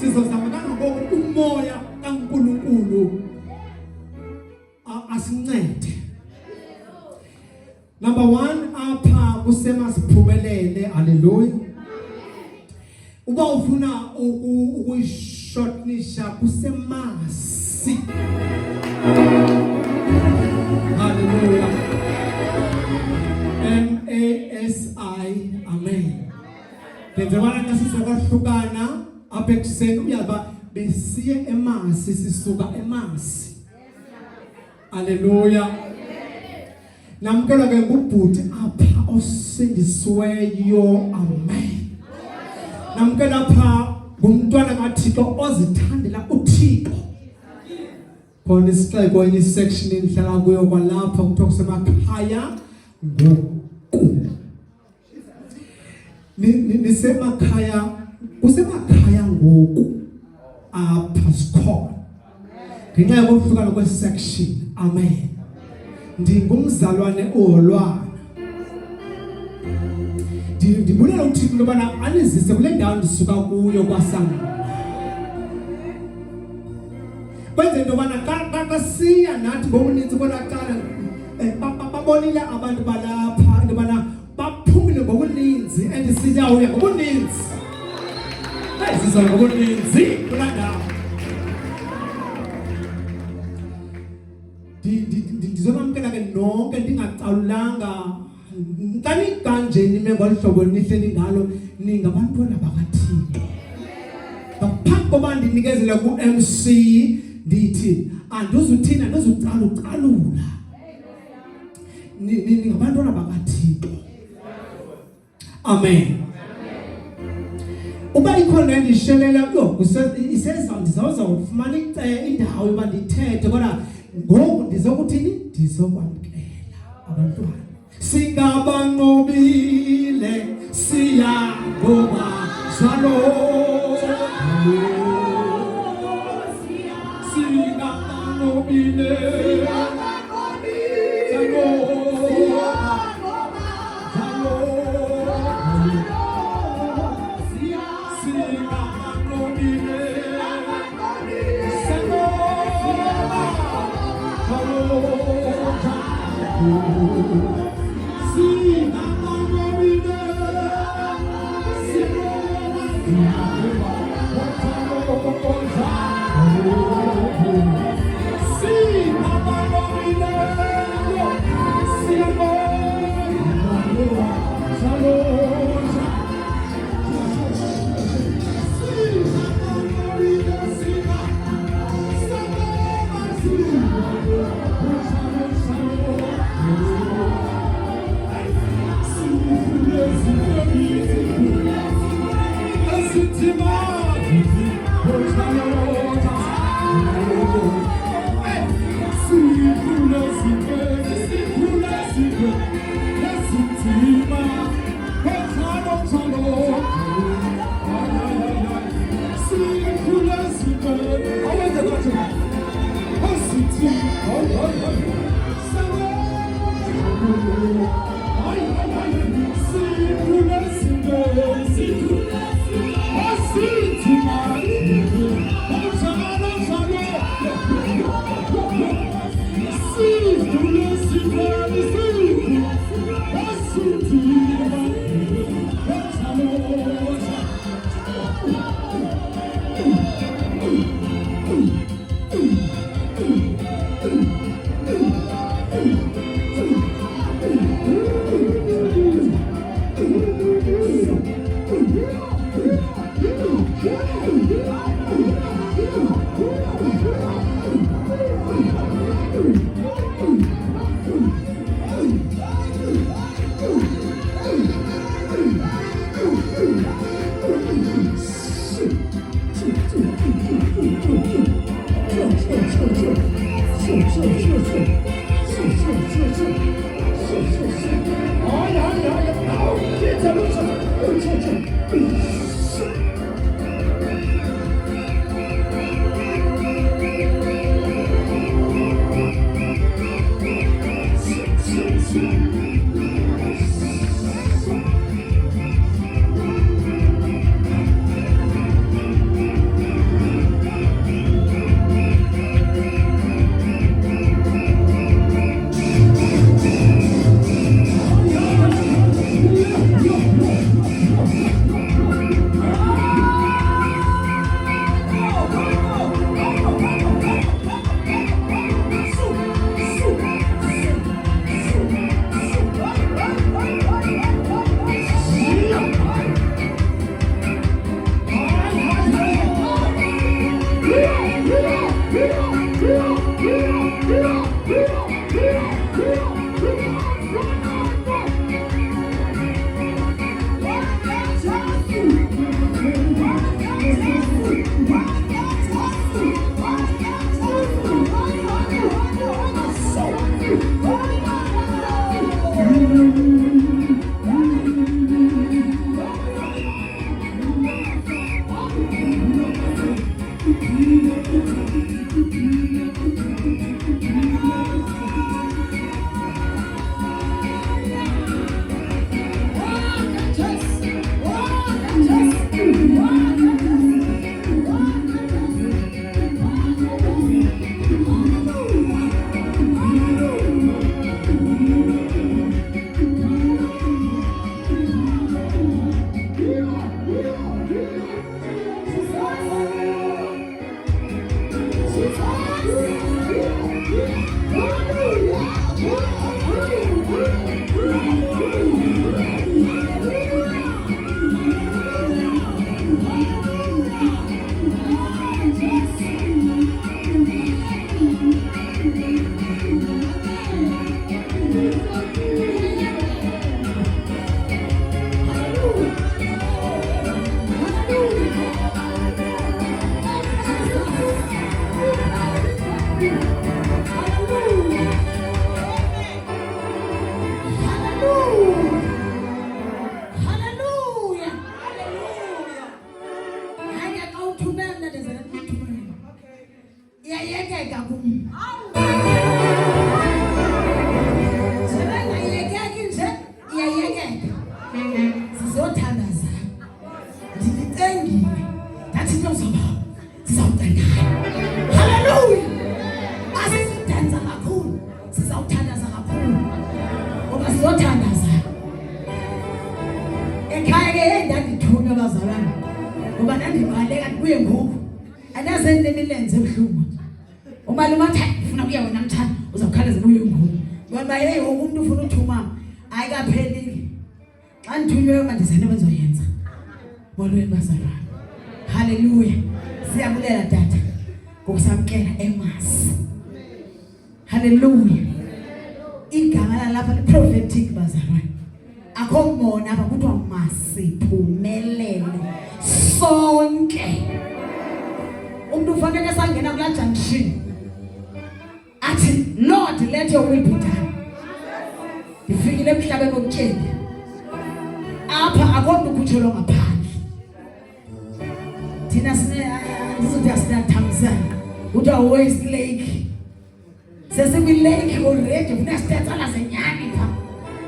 sizozama kangangoko umoya kaNkulunkulu asincede. Number 1, apha kusemasiphumelele. Hallelujah. Uba ufuna ukuyishortnisha kusemasi. Hallelujah. MASI. Amen. Njengoba nasizokuhlukana apha ekuseni uyaba besiye emasi sisuka emasi. Hallelujah. Namkela ke ngubhuti apha osindisiweyo. Amen. Namkela apha ngumntwana kaThixo ozithandela uThixo. Khona isixeko enye section enhlala kuyo kwalapha kuthiwa kusemakhaya ngoku. Nisemakhaya, kusemakhaya ngoku apha sikhona. Ngenxa yokuhlukana kwesection. Amen. Ndingumzalwane oholwana. Ndibulela uThixo lobana anizise kule ndawo ndisuka kuyo kwaSangana. Kwenze into yobana xa siya nathi ngokuninzi bonakala babonile abantu balapha into yobana baphumile ngokuninzi and siyawuya ngokuninzi. Sizawuya ngokuninzi kulaa ndawo. Ndizonamkela ke nonke ndingacalulanga kanikanjeni ngolu hlobo nihleli ngalo ningabantwana bakaThixo. Ngaphambi koba ndinikezele ku-MC ndithi andizuthina ndizucalucalula. Ningabantwana bakaThixo. Amen. Uba ikhona endishelela ndizawuza ufumana indawo yoba ndithethe kodwa ngoku ndizokuthini ndizokwamkela abantwana. Singabanqobile siya ngoba zalo. Singabanqobile iyayeka kum. Sebengayekeki nje iyayekeka. Sizothandaza. Ndicengile. Ndathi into zoba. Sizawuthandaza. Hallelujah. Asidanza kakhulu. Sizawuthandaza kakhulu. Ngoba sizothandaza. Ekhaya ke ndandithunywa bazalwane. Ngoba ndandibaleka kuye ngoku. Andaze nemilenze ebuhlungu. Umalume athi ufuna kuya wena mthana uzawukhaleza kuye ngoku. Ngoba hey umuntu ufuna uthuma ayikapheli. Xa ndithunywe manje sento enzoyenza. Molweni bazalwane. Hallelujah. Siyabulela tata. Ngokusamkela eMars. Hallelujah. Igama lapha prophetic bazalwane. Akho mona apha kuthiwa masiphumelele sonke. Umuntu ufanele sangena kula junction. Athi Lord let your will be done. Ndifikile emhlabeni wokutshela. Apha akonto ukutshelo ngaphandle. Thina sinathamzana. Kuthiwa West Lake. Sesikwi-lake already funa sitetsala zenyani pha.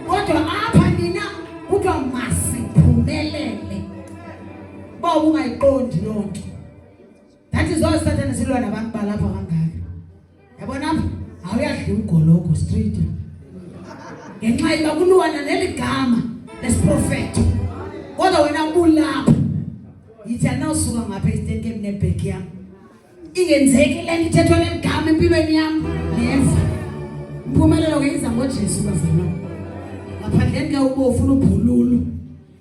Kodwa apha nina kuthiwa masiphumelele. Ba ungayiqondi lonke. That is all Satan silwa nabantu balapha kangaka. Yabona apha awuyadli ugoloko street. Ngenxa yoba kulwana neligama lesiprofeti. Kodwa wena ubulapha. Yithi anawusuka ngapha estate nebheki yami. Ingenzeki le nto ithethwa legama empilweni yami. Neva. Impumelelo ke iza ngoJesu bazalwane. Ngaphandle ke ubofuna ubhululu.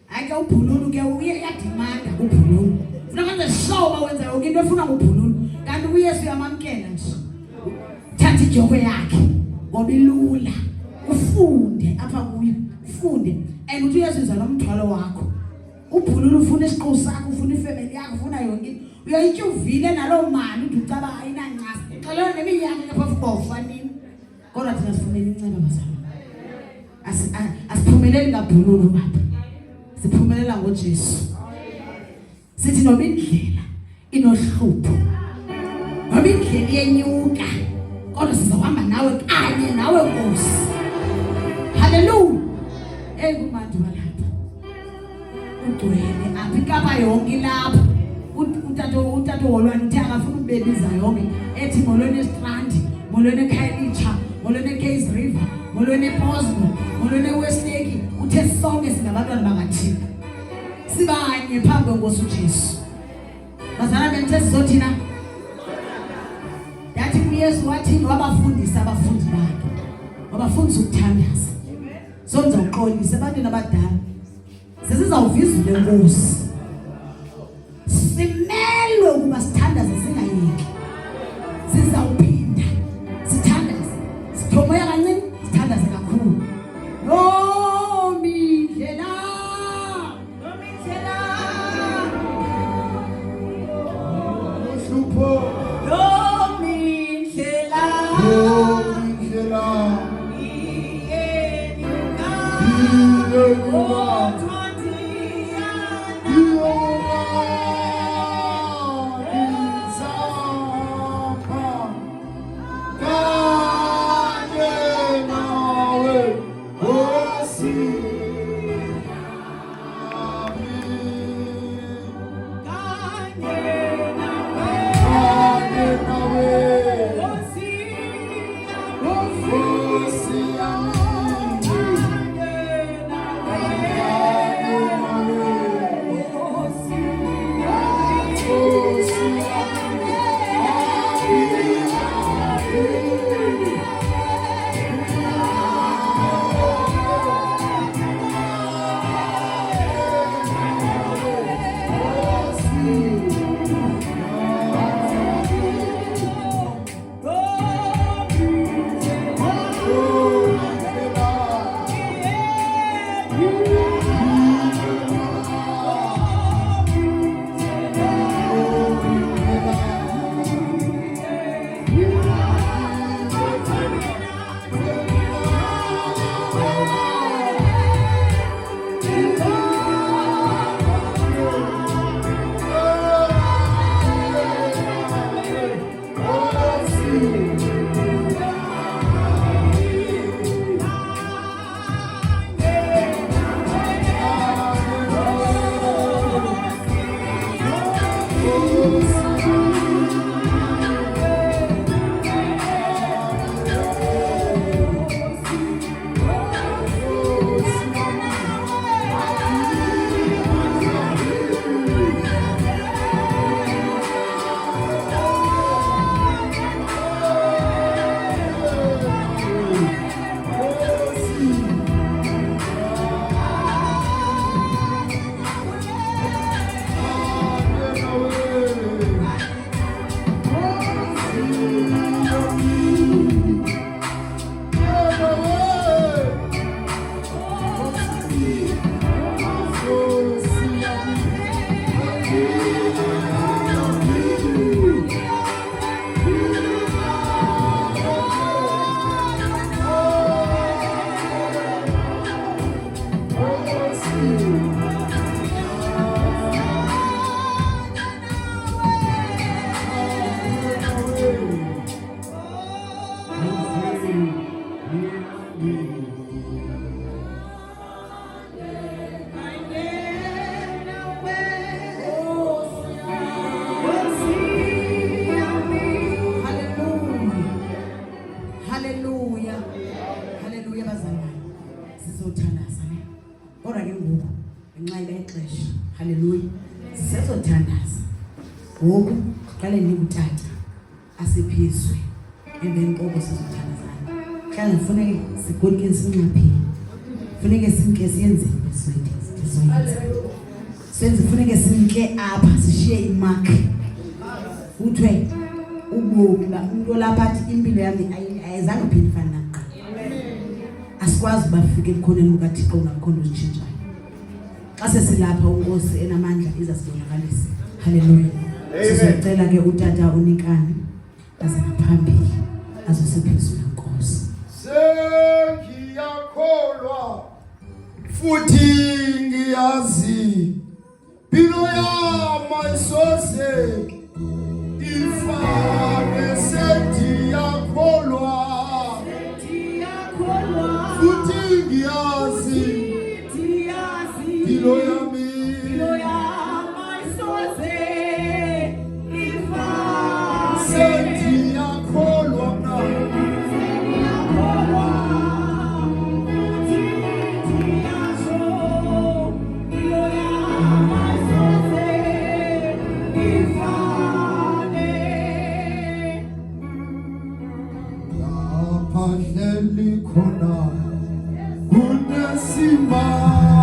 Hayi ke ubhululu ke uye yadimanda ubhululu. Funa kwenze shoba wenza yonke into efuna ubhululu. Kanti uYesu uyamamkela nje. Thatha ijoko yakhe. Ngoba ilula. Ufunde apha kuyo. Ufunde. And uthi uYesu uzala umthwalo wakho. Ubhululu ufuna isiqu sakho, ufuna ifamily yakho, ufuna yonke. Uyayityuvile nalo mali uthi ucaba ayinancasa. Xelelo neminyaka lapha ufanini. Kodwa thina sifumene inceba bazalwane. Asiphumeleli ngabhululu baba. Siphumelela ngoJesu. Sithi noma indlela inohlupho. Noma indlela yenyuka. Kodwa sizahamba nawe kanye nawe Nkosi. Hallelujah. Engumandi walapha. Ugcwele apikapa yonke lapha. Utato wolwane uthi akafuna ukubebiza yonke. Ethi molweni eStrand, molweni eKhayelitsha, molweni eCase River, molweni ePosmo, molweni eWest Lake. Uthe sonke singabantwana bakaThixo. Sibanye phambi kweNkosi uJesu. Bazalwane bethe sizothina. Yathi uYesu wathi wabafundisa abafundi bakhe. Wabafundisa ukuthandaza. Sonke uqolise abantwana abadala. Sesizawuvizula leNkosi. Simelwe ukuba sithandaze singayeki. Sizawuphinda sithandaze. Sithomoya kancane sithandaze kakhulu. Nomindlela. Nomindlela. Uhlupho. Nomindlela. Nomindlela. Hallelujah. Sizothandaza. Ngoku qale nikutata asiphizwe. Emveni koko sizothandazana. Hlala kufanele sigodke sinqaphile. Kufanele sinke siyenze isizoyenza. Senze kufanele sinke apha sishiye imark. Uthwe ubomi la umuntu lapha athi impilo yami ayizange phinde fana nakuqala. Asikwazi bafike ekhoneni mukaThixo ngakhona usitshintshayo. Xa sesilapha uNkosi enamandla izasibonakalisa. Hallelujah. Sizocela ke utata unikane aze ngaphambili azosiphezulu iNkosi. Sengiyakholwa futhi ngiyazi impilo yami ayisose ifane sengiyakholwa futhi ngiyazi impilo yami khona kunesimanga